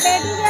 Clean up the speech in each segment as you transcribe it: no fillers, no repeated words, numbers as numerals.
पेटू द्या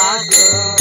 आधी.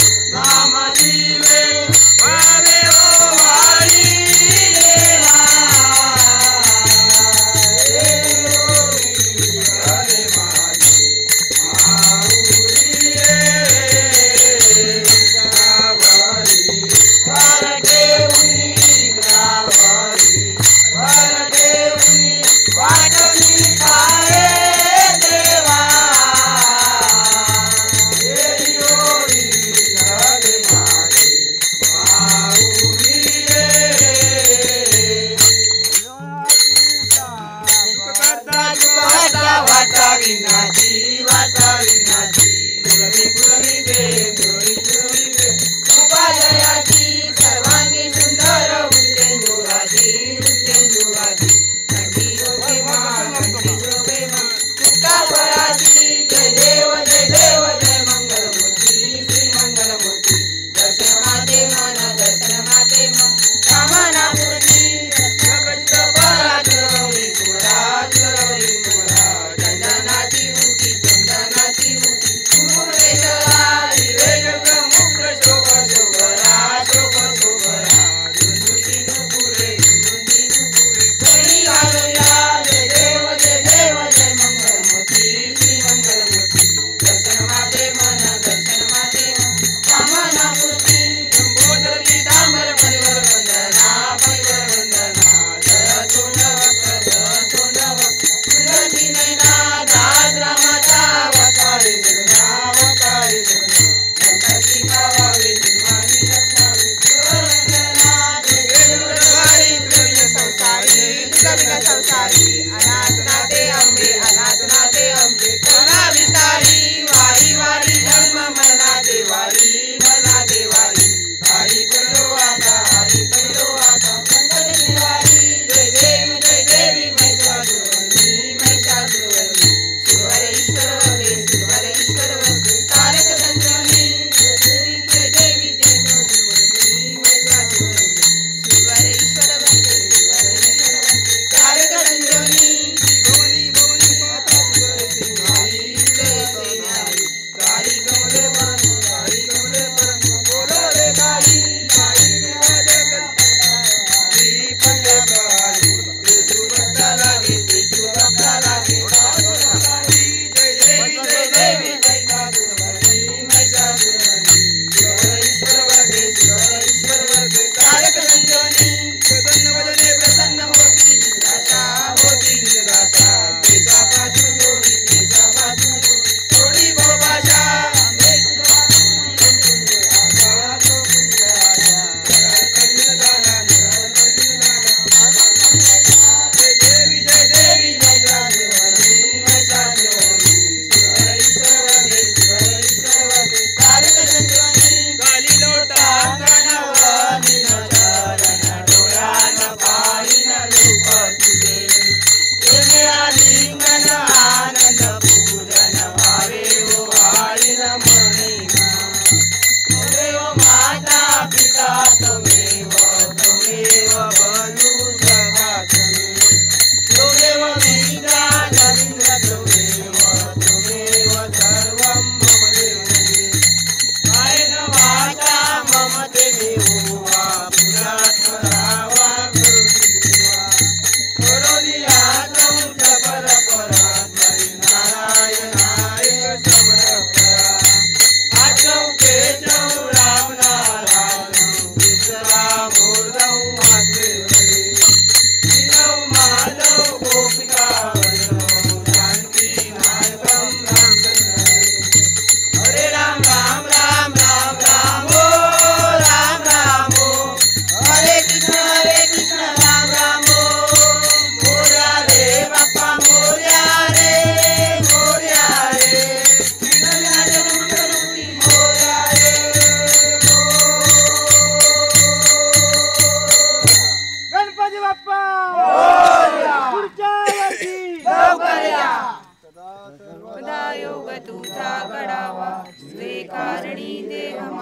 शोभ शोभ राज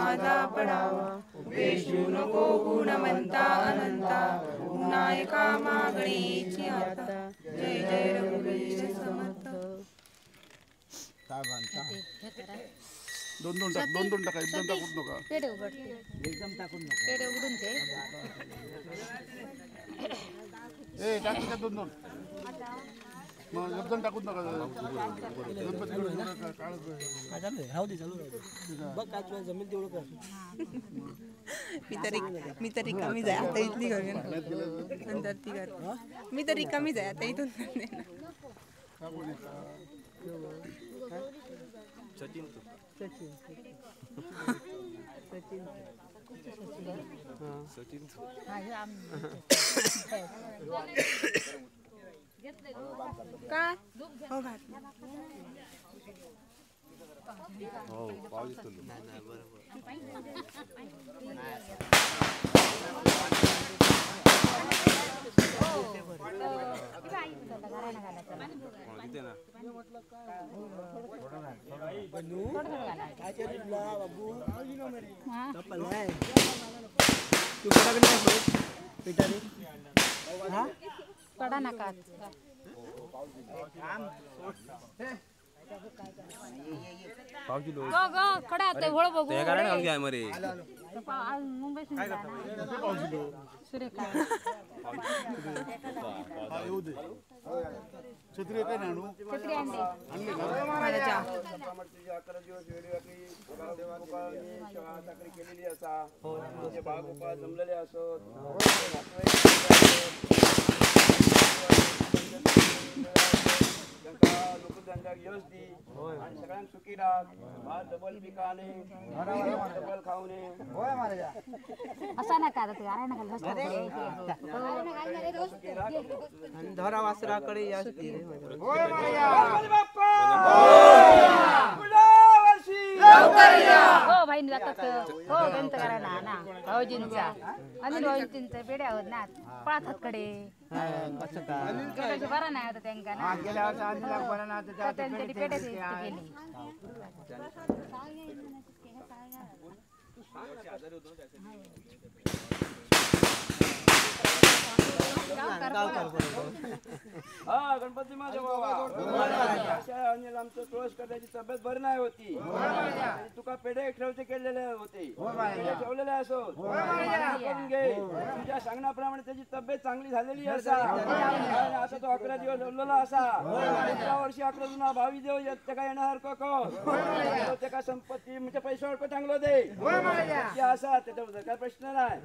माझा पडावा वेशू नको गुणवंता अनंता नायका मागणेची आता जय जय रघुवीर समर्थ दोन दोन टाका एकदम टाकून नका पेढे उघडते एकदम टाकून नका पेढे उघडून ते ए टाकी का दोन मग एकदम टाकून नका राहू दे चालू बघ काय तुला जमेल तेवढं कर मी तरी कमी जाय आता इथली घरी नंतर ती घर मी तरी कमी जाय आता इथून सचिन सचिन सचिन सचिन काय हो घात हो पाऊस येतो नाही बरोबर किती ना बाबू चप्पल नाही तू पिटारी हा कडा नका पावची लोक गो गो खडा ते होळ बघू ते कारण घाल घ्या मरे आज मुंबई सुरेखा येऊ दे छत्री काय नाणू छत्री आणली माझ्या 11 दिवस वेळी साखरी केलेली असा म्हणजे बाग उपाय जमलेले असत लोकधंदा यश दी आणि सगळ्यांना सुखी राहा भात डबल पिकाने डबल खाऊने असा नका ते गाणं नका आणि धरा वासराकडे असते हो भाई जातात हो गंत करायला ना भाऊजींचा अनिल भाऊजींचा पेढे आहोत ना पाळतात कडे कसं काय बरं नाही आता त्यांना ना गेल्या वर्षी अनिला बरं ना तर त्यांच्यासाठी पेढे केली हा गणपती माझ्या बाबा अनिल आमचं तुळस करण्याची तब्येत बरी नाही होती तुका पेढे ठेवचे केलेले होते ठेवलेले असो करून घे तुझ्या सांगण्याप्रमाणे त्याची तब्येत चांगली झालेली असा आता तो 11 दिवस उरलेला असा पुढच्या वर्षी 11 जुना 22 दिवस त्याका येणार त्याका संपत्ती म्हणजे पैशावर चांगलं दे असा त्याच्याबद्दल काय प्रश्न नाही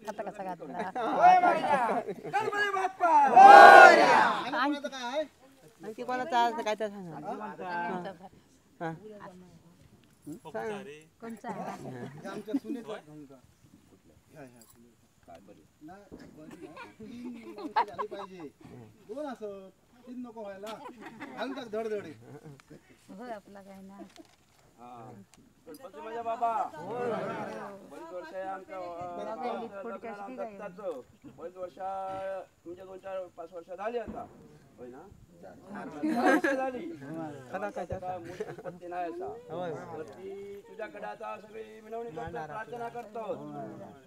आता कसा घातला गणपती बाप्पा आणखी कोणाचा काय तर सांगा कोणचा आमच्या सुनेचा झाली पाहिजे दोन असं 3 नको व्हायला घालतात धडधडे होय आपला काय ना गणपती माझ्या बाबा बरेच वर्ष आमच्या दत्ताचं बरेच वर्ष म्हणजे 2-4-5 वर्ष झाली आता होय ना झाली नाही असा ती तुझ्याकडे आता सगळी विनवणी प्रार्थना करतो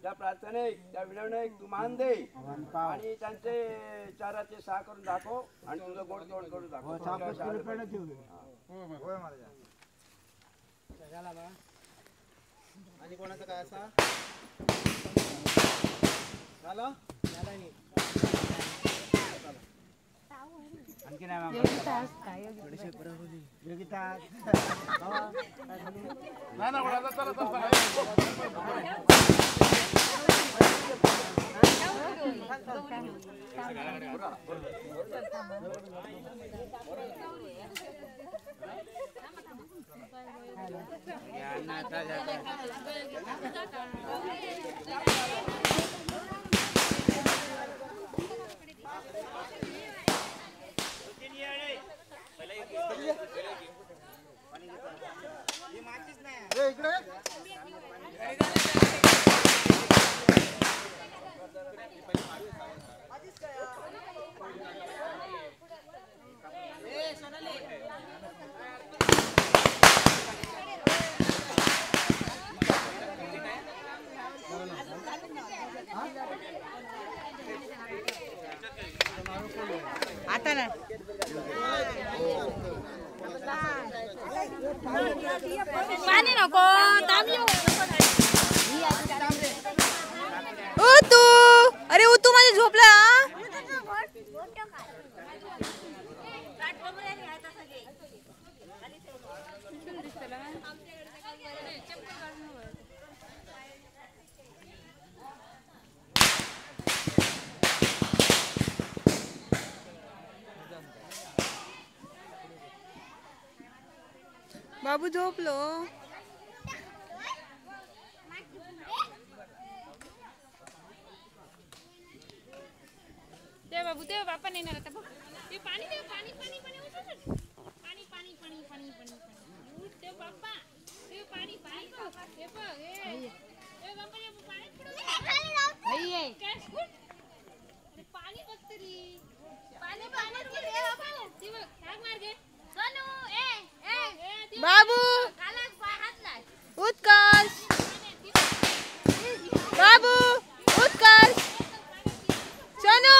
त्या प्रार्थनेक त्या विनवणीक तू मान दे आणि त्यांचे चाराचे 6 करून दाखव आणि तुझं गोड तोड करून दाखव आणि कोणाचं काय असा झालं आणखी नाही योगिता पाणी नको तू अरे तू माझ्या झोपला बाबू झोपलो ते बाबू ते बाप्पा नेणार आता बघ ते पाणी दे पाणी पाणी पाणी पाणी पाणी पाणी पाणी पाणी ते बाप्पा ते पाणी पाणी ते बघ ए बाप्पा ये पाणी पडू नाही अरे पाणी बघ तरी पाणी पाणी दे बाप्पा ते बघ टाक मार घे सोनू ए बाबू कालाच पाय हात लाय उत्कर्ष बाबू उत्कर्ष सोनू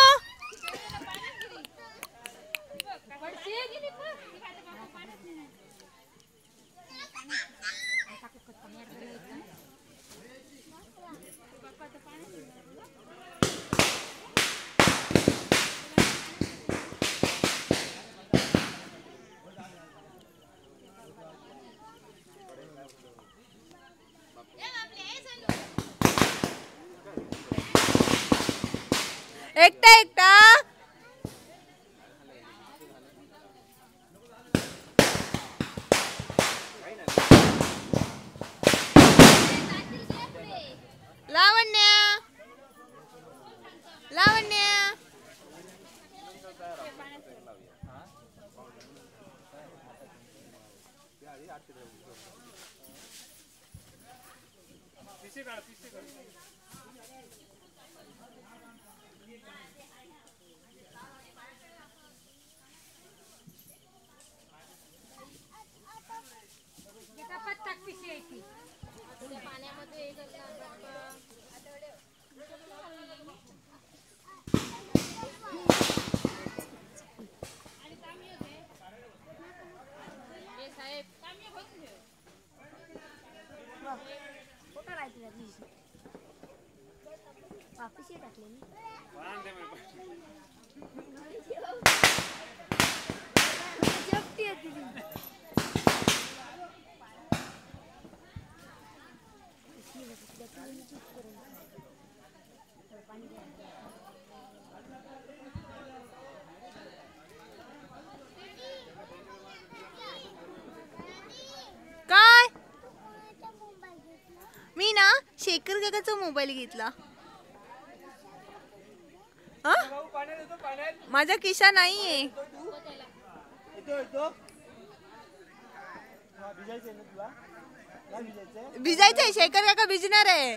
एकटा एकटा लावण्य लावण्य काय मी ना शेखर काकाचा मोबाईल घेतला माझा खिशा नाहीये भिजायचंय शेखर काका भिजणार आहे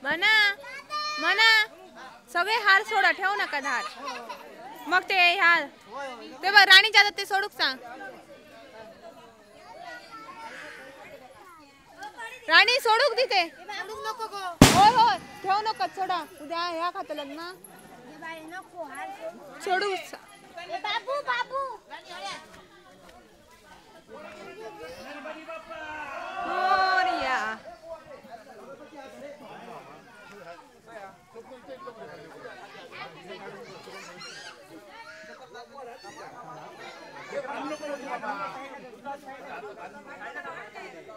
मना मना सगळे हार सोडा ठेवू नका धार मग ते हार ते बघ राणीच्या हातात ते सोडूक सांग राणी सोडूक तिथे होय होय ठेवू नका सोडा उद्या ह्या खात लग्न सोडू बाबू बाबू मोरया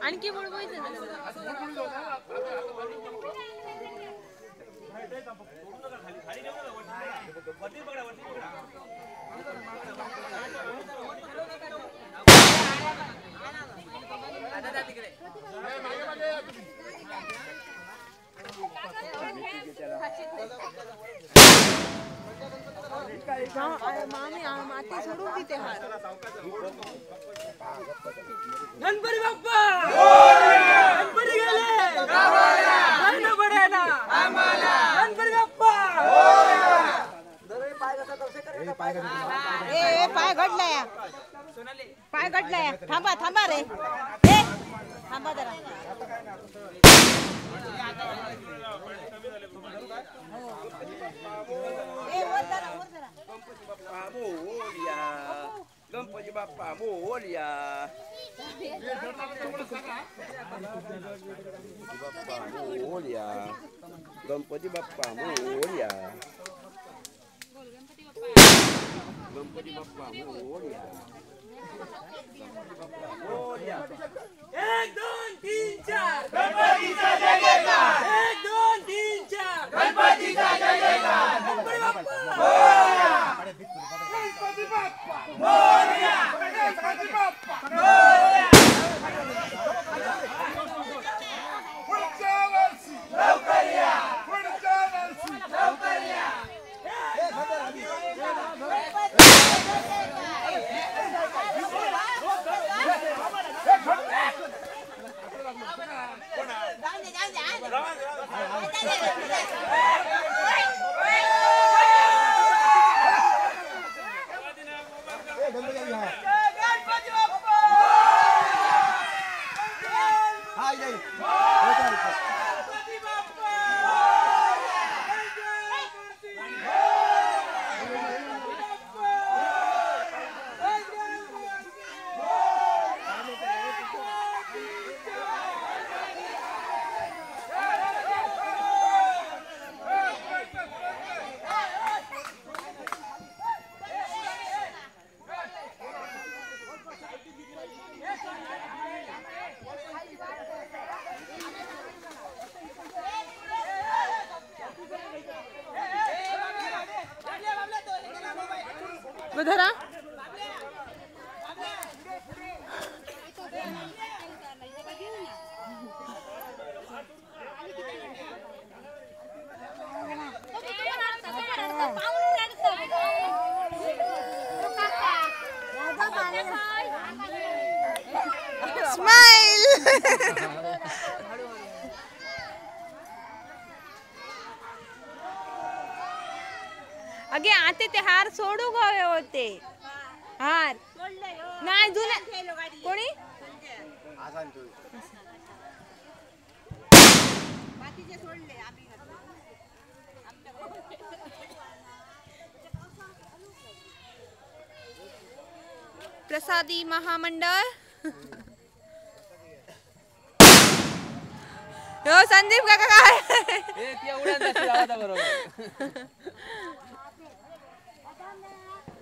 आणखी बोलवायचं ना मामी माती सोडून देते हार गणपती बाप्पा गणपती गेले गावाला बडे ना आम्हाला गणपती बाप्पा ए पाय घडलाय पाय घडलाय थांबा थांबा रे ए थांबा जरा गणपती बाप्पा मोरया गणपती बाप्पा मोरया गणपती बाप्पा मोरया 1 2 3 4 गणपतीचा जय जयकार 1 2 3 4 गणपतीचा जय जयकार गणपती बाप्पा मोरया गणपती बाप्पा मोरया गणपती बाप्पा मोरया पुढच्या वर्षी लवकर या पुढच्या वर्षी लवकर या धरा स्माइल अगे आते ते हार सोडू गवे होते हार नाही जुने कोणी प्रसादी महामंडळ यो संदीप काका काय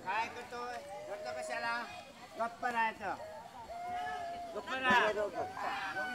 काय करतोय करतो कशाला गप्प राहायचं गप्प राहा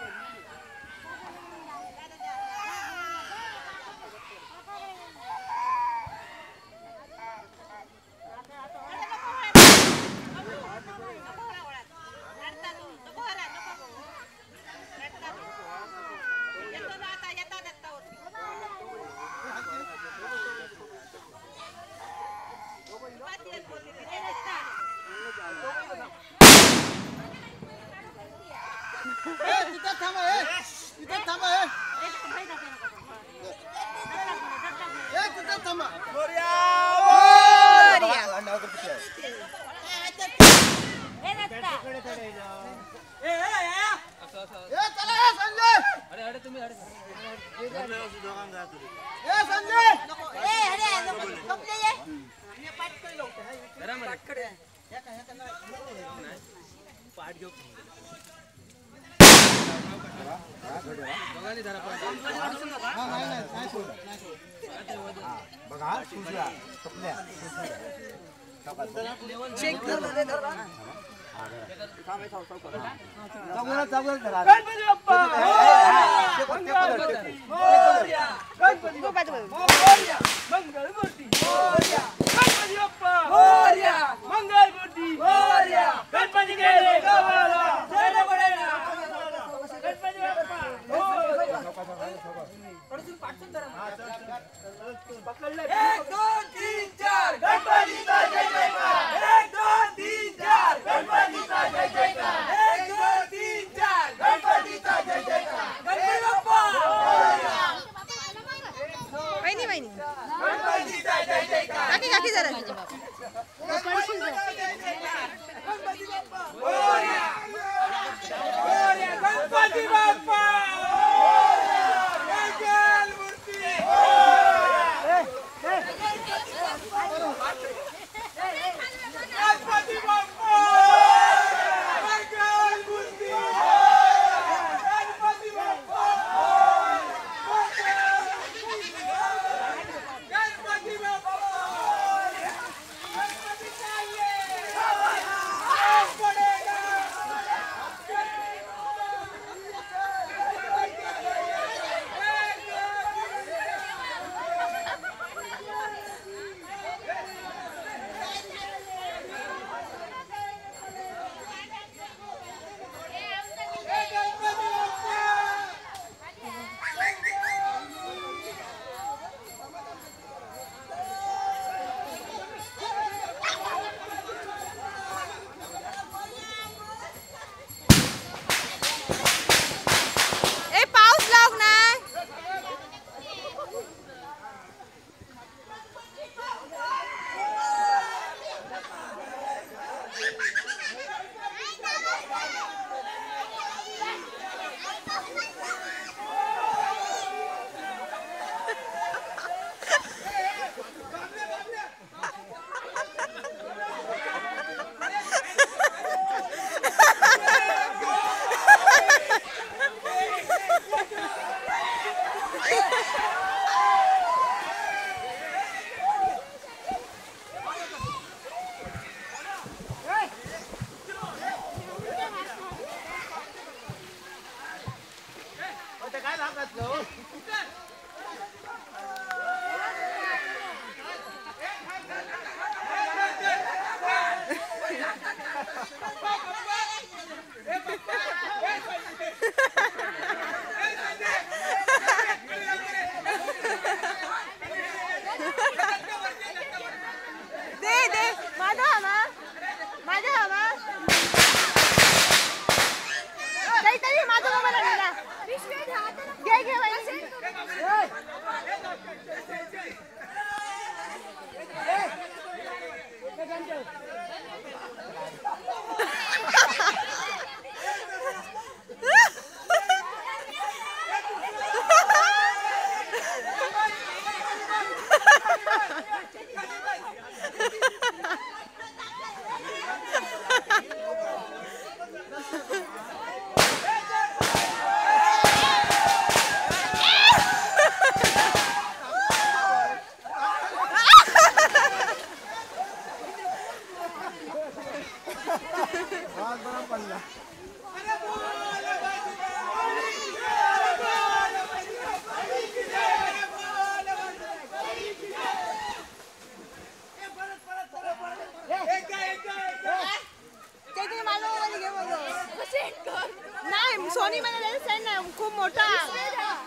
मंगलमूर्ती गणपती बाप्पा मोरया मंगलमूर्ती मोरया गणपती गेले गावाला जय रे बडेला गणपती बाप्पा एक दोन तीन चार गणपतीचा जय जयकार एक दोन तीन चार गणपतीचा जय जयकार एक दोन तीन चार गणपतीचा जय जयकार गणपती बाप्पा वहिनी वहिनी गणपतीचा जय जयकार काकी काकी जरा गणपती बाप्पा मोरया मोरया गणपती बाप्पा मंगलमूर्ती गणपती बाप्पा मंगलमूर्ती गणपती बाप्पा गणपती बाप्पा गणपती चाहिए आज पडेगा ए पाऊस लाग ना काय भागात दे दे माझा हवा काहीतरी माझा मोबाईल आणला घे घे वहिनी नाही सोनी मला सेंड नाही खूप मोठा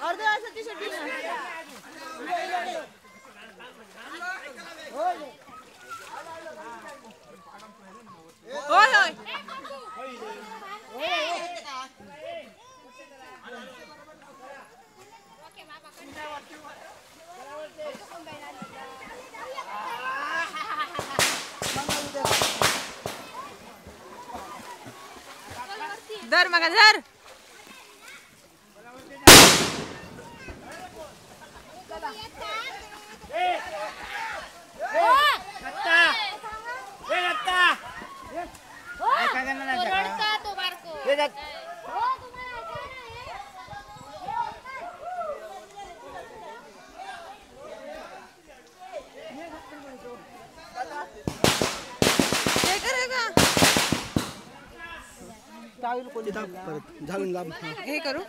अर्ध्या तासाची शूटिंग होय होय धर मग धर परत झालं हे करू